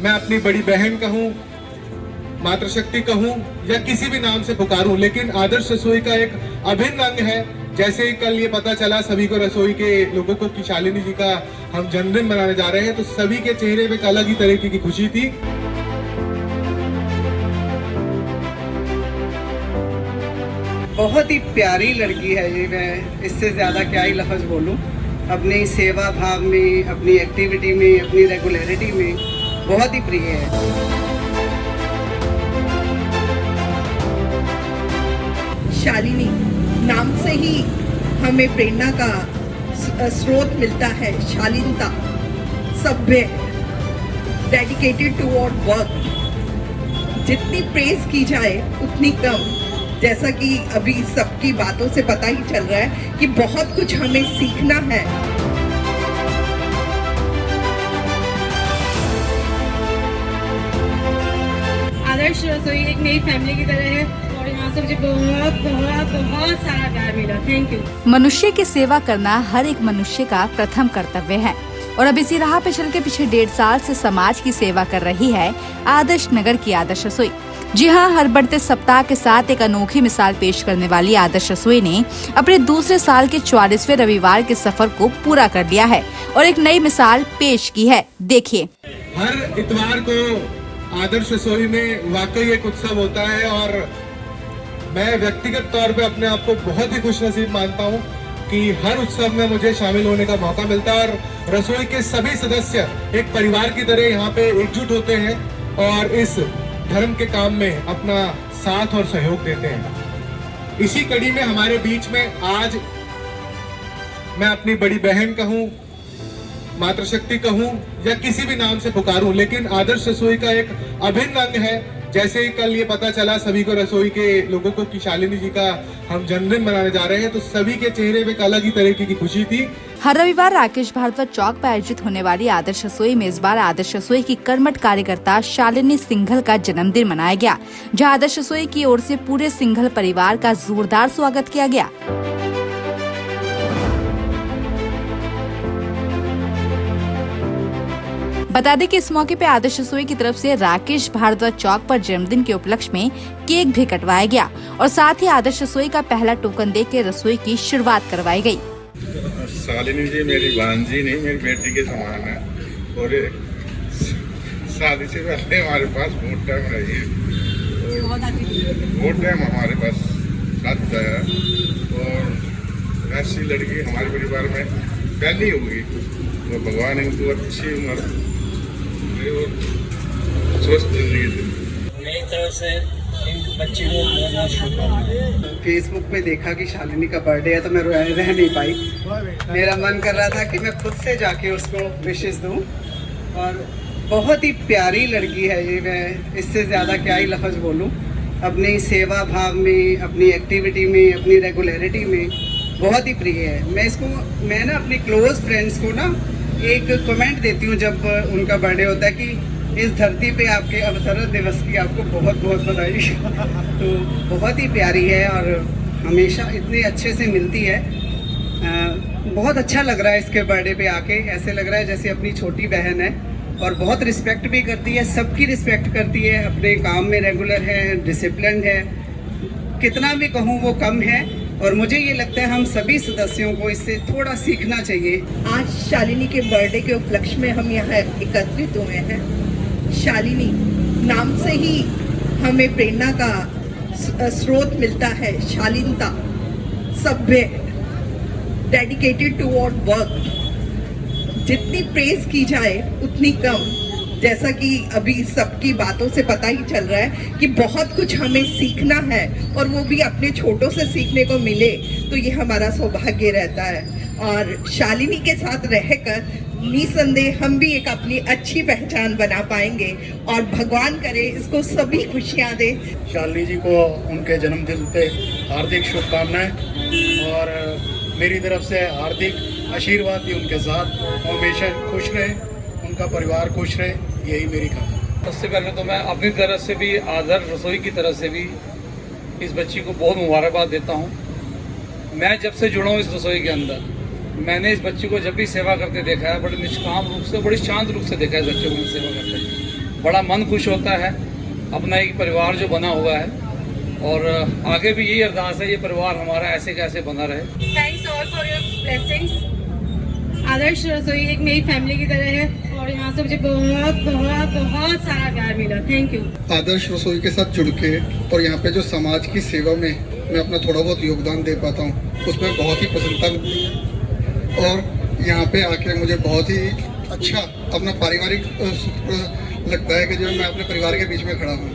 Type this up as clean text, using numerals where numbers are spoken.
मैं अपनी बड़ी बहन कहूँ, मातृशक्ति कहूँ या किसी भी नाम से पुकारूं, लेकिन आदर्श रसोई का एक अभिन्न अंग है। जैसे ही कल ये पता चला सभी को, रसोई के लोगों को, कि शालिनी जी का हम जन्मदिन मनाने जा रहे हैं, तो सभी के चेहरे पे एक अलग ही तरीके की खुशी थी। बहुत ही प्यारी लड़की है ये, मैं इससे ज़्यादा क्या ही लफ्ज़ बोलूं। अपनी सेवा भाव में, अपनी एक्टिविटी में, अपनी रेगुलरिटी में बहुत ही प्रिय है। शालिनी नाम से ही हमें प्रेरणा का स्रोत मिलता है। शालीनता, सभ्य, डेडिकेटेड टुवर्ड वर्क। जितनी प्रेज की जाए उतनी कम। जैसा कि अभी सबकी बातों से पता ही चल रहा है कि बहुत कुछ हमें सीखना है। आदर्श रसोई एक नई फैमिली की तरह है और यहाँ से मुझे बहुत बहुत बहुत सारा प्यार मिला। Thank you. मनुष्य की सेवा करना हर एक मनुष्य का प्रथम कर्तव्य है और अब इसी राह पे चल के पिछले 1.5 साल से समाज की सेवा कर रही है आदर्श नगर की आदर्श रसोई। जी हाँ, हर बढ़ते सप्ताह के साथ एक अनोखी मिसाल पेश करने वाली आदर्श रसोई ने अपने दूसरे साल के 44वें रविवार के सफर को पूरा कर लिया है और एक नई मिसाल पेश की है। देखिए, हर इतवार को आदर्श रसोई में वाकई एक उत्सव होता है और मैं व्यक्तिगत तौर पे अपने आप को बहुत ही खुशनसीब मानता हूँ कि हर उत्सव में मुझे शामिल होने का मौका मिलता है और रसोई के सभी सदस्य एक परिवार की तरह यहाँ पे एकजुट होते हैं और इस धर्म के काम में अपना साथ और सहयोग देते हैं। इसी कड़ी में हमारे बीच में आज मैं अपनी बड़ी बहन कहूँ, मातृशक्ति कहूँ या किसी भी नाम से पुकारूं, लेकिन आदर्श रसोई का एक अभिन्न अंग है। जैसे ही कल ये पता चला सभी को, रसोई के लोगों को, कि शालिनी जी का हम जन्मदिन मनाने जा रहे हैं, तो सभी के चेहरे पे एक अलग ही तरीके की खुशी थी। हर रविवार राकेश भारद्वाज चौक पर आयोजित होने वाली आदर्श रसोई में इस बार आदर्श रसोई की कर्मठ कार्यकर्ता शालिनी सिंघल का जन्मदिन मनाया गया, जहां आदर्श रसोई की ओर से पूरे सिंघल परिवार का जोरदार स्वागत किया गया। बता दें कि इस मौके पे आदर्श रसोई की तरफ से राकेश भारद्वाज चौक पर जन्मदिन के उपलक्ष्य में केक भी कटवाया गया और साथ ही आदर्श रसोई का पहला टोकन देकर रसोई की शुरुआत करवाई गई। शालिनी जी मेरी भांजी नहीं, मेरी बेटी के समान है और शादी से पहले हमारे पास बहुत टाइम रही है और बहुत टाइम हमारे पास साथ है और ऐसी लड़की हमारे परिवार में पहली होगी तो भगवान इनको अच्छी उम्र और स्वस्थ जिंदगी दे। मेरी तरफ से इन बच्ची को बहुत शुभकामनाएं। फेसबुक पे देखा कि शालिनी का बर्थडे है तो मैं रह नहीं पाई। मेरा मन कर रहा था कि मैं खुद से जाके उसको विशेष दूं और बहुत ही प्यारी लड़की है ये, मैं इससे ज़्यादा क्या ही लफ्ज़ बोलूं। अपनी सेवा भाव में, अपनी एक्टिविटी में, अपनी रेगुलरिटी में बहुत ही प्रिय है। मैं ना अपने क्लोज फ्रेंड्स को ना एक कमेंट देती हूँ जब उनका बर्थडे होता है कि इस धरती पे आपके अवतरण दिवस की आपको बहुत बहुत बधाई। तो बहुत ही प्यारी है और हमेशा इतने अच्छे से मिलती है। बहुत अच्छा लग रहा है इसके बर्थडे पे आके, ऐसे लग रहा है जैसे अपनी छोटी बहन है और बहुत रिस्पेक्ट भी करती है, सबकी रिस्पेक्ट करती है, अपने काम में रेगुलर है, डिसिप्लिन है। कितना भी कहूँ वो कम है और मुझे ये लगता है हम सभी सदस्यों को इससे थोड़ा सीखना चाहिए। आज शालिनी के बर्थडे के उपलक्ष्य में हम यहाँ एकत्रित हुए हैं। शालिनी नाम से ही हमें प्रेरणा का स्रोत मिलता है। शालीनता, सभ्य, डेडिकेटेड टुवर्ड वर्क। जितनी प्रेज की जाए उतनी कम। जैसा कि अभी सबकी बातों से पता ही चल रहा है कि बहुत कुछ हमें सीखना है और वो भी अपने छोटों से सीखने को मिले तो ये हमारा सौभाग्य रहता है। और शालिनी के साथ रहकर निसंदेह हम भी एक अपनी अच्छी पहचान बना पाएंगे और भगवान करे इसको सभी खुशियां दे। शालिनी जी को उनके जन्मदिन पे हार्दिक शुभकामनाएं और मेरी तरफ से हार्दिक आशीर्वाद भी उनके साथ, हमेशा खुश रहे, उनका परिवार खुश रहे, यही मेरी कामना। सबसे पहले तो मैं अपनी तरफ से भी, आदर्श रसोई की तरफ से भी इस बच्ची को बहुत मुबारकबाद देता हूँ। मैं जब से जुड़ा हूँ इस रसोई के अंदर, मैंने इस बच्ची को जब भी सेवा करते देखा है, बड़े निष्काम रूप से, बड़ी शांत रूप से देखा है इस बच्चे को सेवा करते। बड़ा मन खुश होता है, अपना एक परिवार जो बना हुआ है। और आगे भी यही अरदास है, ये परिवार हमारा ऐसे कैसे बना रहे। Thanks all for your blessings. आदर्श रसोई एक नई फैमिली की तरह है और यहाँ से मुझे बहुत बहुत बहुत सारा प्यार मिला। Thank you. आदर्श रसोई के साथ जुड़ के और यहाँ पे जो समाज की सेवा में मैं अपना थोड़ा बहुत योगदान दे पाता हूँ, उसमें बहुत ही प्रसन्नता मिलती है। और यहाँ पे आके मुझे बहुत ही अच्छा अपना पारिवारिक लगता है कि जो मैं अपने परिवार के बीच में खड़ा हूँ।